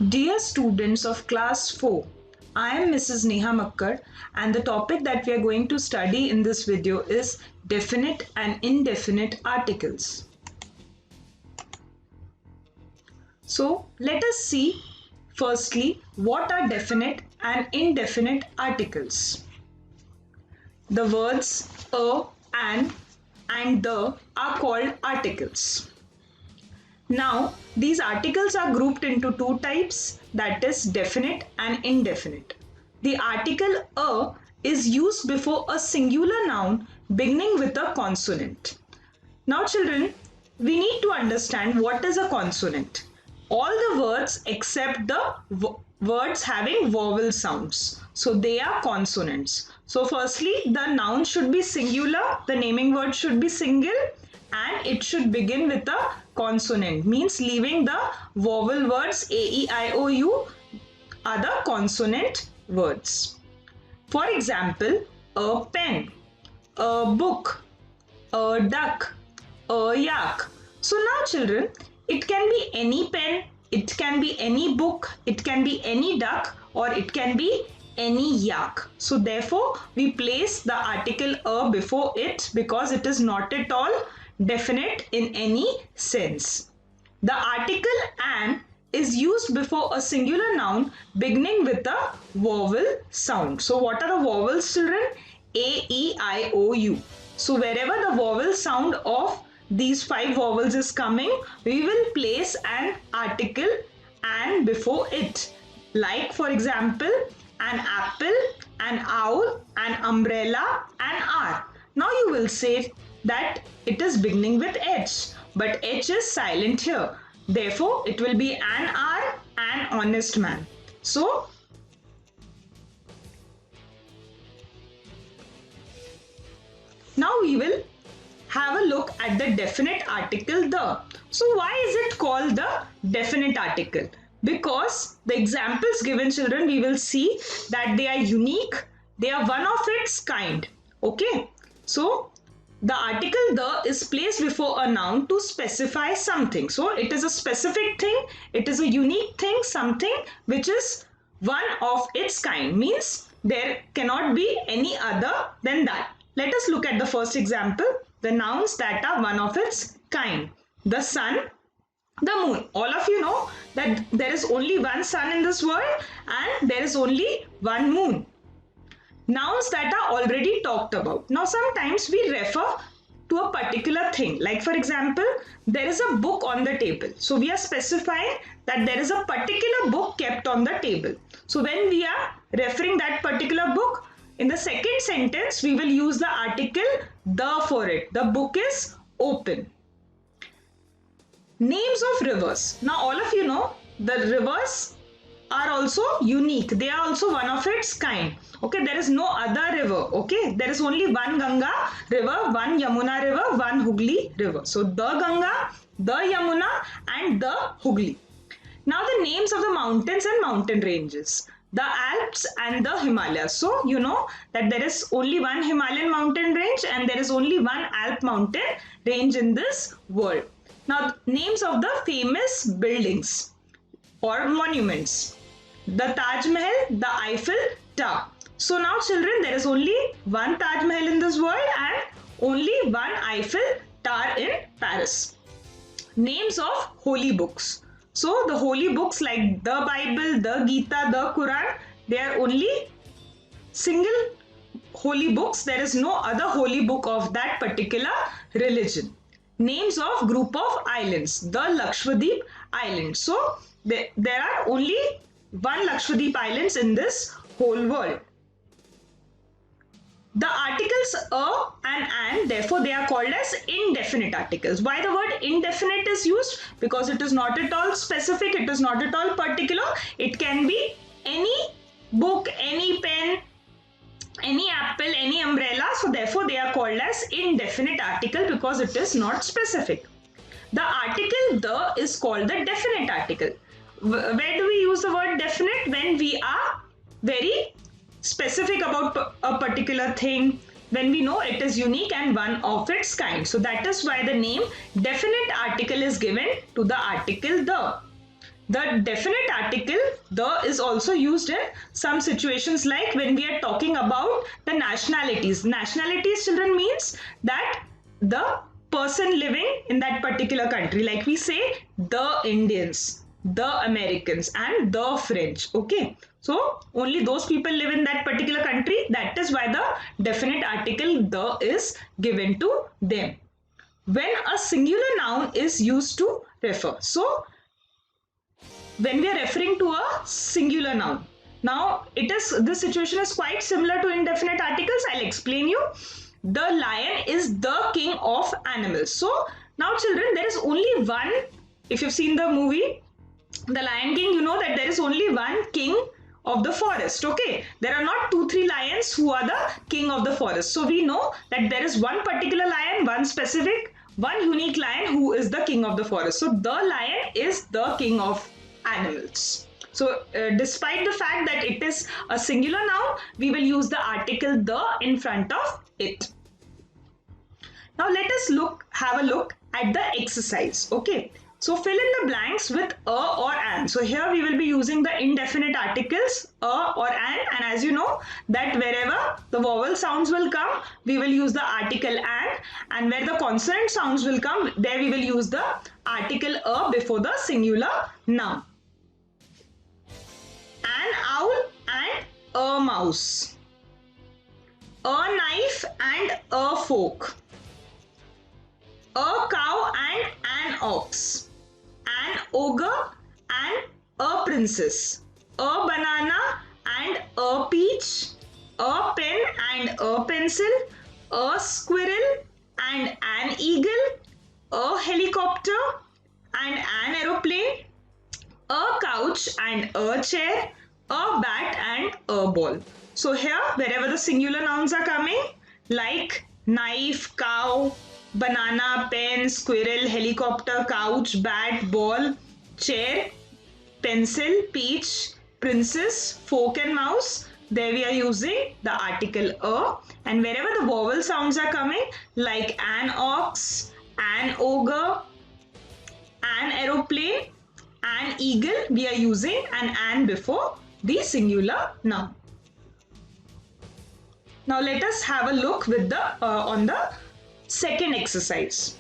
Dear students of class 4, I am Mrs. Neha Makkar and the topic that we are going to study in this video is definite and indefinite articles. So let us see firstly what are definite and indefinite articles. The words a, and the are called articles. Now, these articles are grouped into two types, that is definite and indefinite. The article a is used before a singular noun beginning with a consonant. Now children, we need to understand what is a consonant. All the words except the words having vowel sounds. So they are consonants. So firstly, the noun should be singular, the naming word should be single, and it should begin with a consonant, means leaving the vowel words a, e, I, o, u are the consonant words. For example, a pen, a book, a duck, a yak. So now children, it can be any pen, it can be any book, it can be any duck, or it can be any yak. So therefore, we place the article a before it because it is not at all definite in any sense. The article an is used before a singular noun beginning with a vowel sound. So what are the vowels, children? A, E, I, O, U. So wherever the vowel sound of these 5 vowels is coming, we will place an article an before it. Like for example, an apple, an owl, an umbrella, an R. Now you will say that it is beginning with H, but H is silent here. Therefore, it will be an R, an honest man. So, now we will have a look at the definite article the. So, why is it called the definite article? Because the examples given, children, we will see that they are unique, they are one of its kind. Okay, so the article the is placed before a noun to specify something. So it is a specific thing, it is a unique thing, something which is one of its kind, means there cannot be any other than that. Let us look at the first example, the nouns that are one of its kind. The sun, the moon. All of you know that there is only one sun in this world and there is only one moon. Nouns that are already talked about. Now sometimes we refer to a particular thing. Like for example, there is a book on the table. So we are specifying that there is a particular book kept on the table. So when we are referring that particular book, in the second sentence, we will use the article the for it. The book is open. Names of rivers. Now all of you know the rivers are also unique. They are also one of its kind. Okay, there is no other river. Okay, there is only one Ganga river, one Yamuna river, one Hooghly river. So the Ganga, the Yamuna and the Hooghly. Now the names of the mountains and mountain ranges. The Alps and the Himalayas. So you know that there is only one Himalayan mountain range and there is only one Alp mountain range in this world. Now names of the famous buildings or monuments. The Taj Mahal, the Eiffel Tower. So now children, there is only one Taj Mahal in this world and only one Eiffel Tower in Paris. Names of holy books. So the holy books like the Bible, the Gita, the Quran, they are only single holy books. There is no other holy book of that particular religion. Names of group of islands. The Lakshadweep Islands. So there are only one Lakshadweep Islands in this whole world. The articles a and an, therefore they are called as indefinite articles. Why the word indefinite is used? Because it is not at all specific, it is not at all particular. It can be any book, any pen, any apple, any umbrella. So therefore they are called as indefinite article because it is not specific. The article the is called the definite article. Where do we use the word definite? When we are very specific about a particular thing, when we know it is unique and one of its kind. So that is why the name definite article is given to the article the. The definite article the is also used in some situations, like when we are talking about the nationalities. Nationalities, children, means that the person living in that particular country, like we say the Indians, the Americans, and the French. Okay, so only those people live in that particular country. That is why the definite article the is given to them when a singular noun is used to refer. So when we are referring to a singular noun, now this situation is quite similar to indefinite articles. I'll explain you. The lion is the king of animals. So now, children, there is only one. If you've seen the movie The Lion King, you know that there is only one king of the forest. Okay, there are not 2 3 lions who are the king of the forest. So we know that there is one particular lion, one specific, one unique lion who is the king of the forest. So the lion is the king of animals. So despite the fact that it is a singular noun, we will use the article the in front of it. Now let us have a look at the exercise. Okay, so fill in the blanks with a or an. So here we will be using the indefinite articles a or an, and as you know that wherever the vowel sounds will come, we will use the article an, and where the consonant sounds will come, there we will use the article a before the singular noun. An owl and a mouse. A knife and a fork. A cow and an ox. An ogre and a princess. A banana and a peach. A pen and a pencil. A squirrel and an eagle. A helicopter and an aeroplane. A couch and a chair. A bat and a ball. So here, wherever the singular nouns are coming, like knife, cow, banana, pen, squirrel, helicopter, couch, bat, ball, chair, pencil, peach, princess, fork and mouse, there we are using the article a. And wherever the vowel sounds are coming, like an ox, an ogre, an aeroplane, an eagle, we are using an before the singular noun. Now let us have a look with the on the second exercise.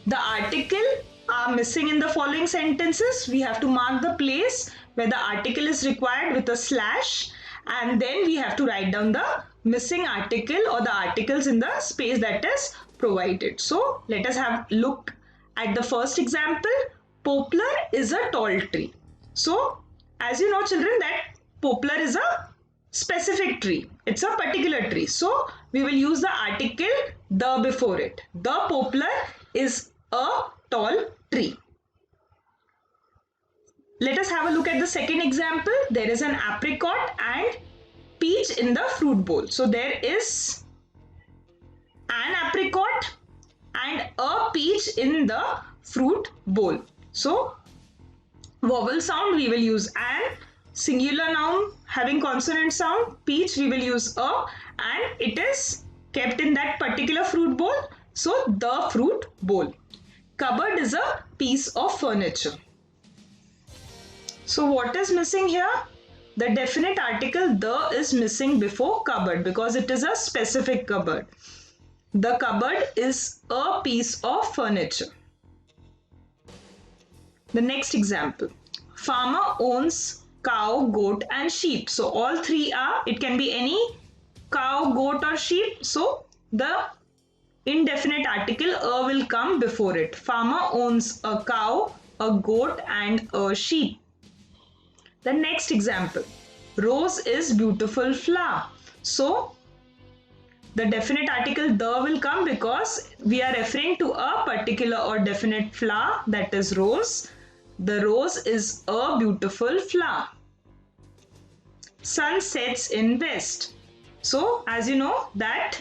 The article are missing in the following sentences. We have to mark the place where the article is required with a slash, and then we have to write down the missing article or the articles in the space that is provided. So let us have a look at the first example. Poplar is a tall tree. So as you know, children, that poplar is a specific tree. It's a particular tree. So we will use the article the before it. The poplar is a tall tree. Let us have a look at the second example. There is an apricot and peach in the fruit bowl. So there is an apricot and a peach in the fruit bowl. So vowel sound we will use an, singular noun having consonant sound, peach we will use a, and it is kept in that particular fruit bowl. So the fruit bowl. Cupboard is a piece of furniture. So what is missing here? The definite article the is missing before cupboard because it is a specific cupboard. The cupboard is a piece of furniture. The next example. Farmer owns cow, goat and sheep. So all three are, it can be any cow, goat or sheep. So the indefinite article a will come before it. Farmer owns a cow, a goat and a sheep. The next example. Rose is beautiful flower. So the definite article the will come because we are referring to a particular or definite flower, that is rose. The rose is a beautiful flower. Sun sets in west. So as you know that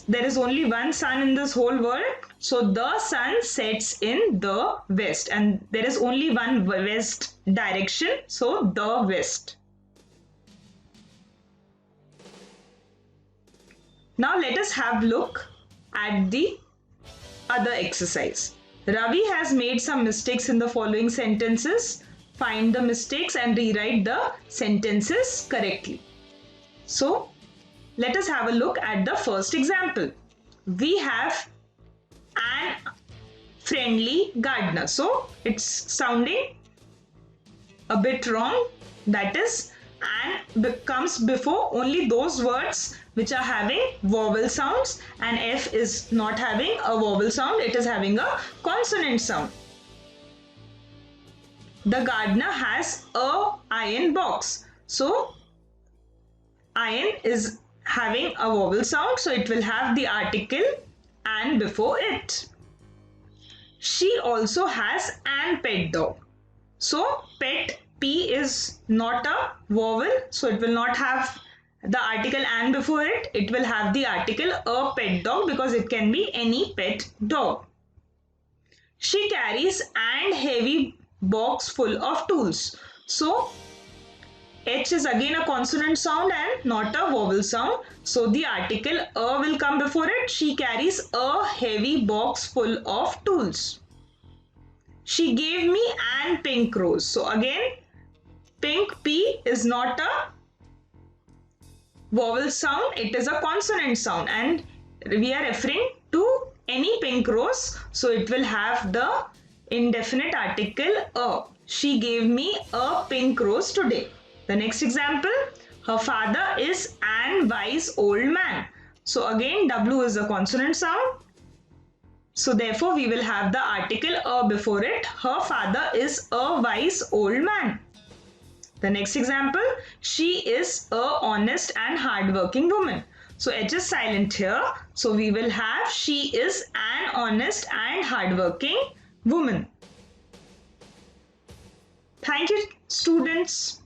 there is only one sun in this whole world. So the sun sets in the west and there is only one west direction. So the west. Now let us have a look at the other exercise. Ravi has made some mistakes in the following sentences. find the mistakes and rewrite the sentences correctly. So let us have a look at the first example. We have an friendly gardener. So it's sounding a bit wrong. That is, and comes before only those words which are having vowel sounds, and F is not having a vowel sound, it is having a consonant sound. The gardener has a iron box. So iron is having a vowel sound, so it will have the article and before it. She also has an pet dog. So pet, P is not a vowel, so it will not have the article and before it. It will have the article a pet dog because it can be any pet dog. She carries an heavy box full of tools. So H is again a consonant sound and not a vowel sound. So the article a will come before it. She carries a heavy box full of tools. She gave me an pink rose. So again, pink, P is not a vowel sound, it is a consonant sound, and we are referring to any pink rose, so it will have the indefinite article a. She gave me a pink rose today. The next example, her father is an wise old man. So again, W is a consonant sound. So therefore, we will have the article a before it. Her father is a wise old man. The next example, she is a honest and hardworking woman. So H is silent here. So we will have she is an honest and hardworking woman. Thank you, students.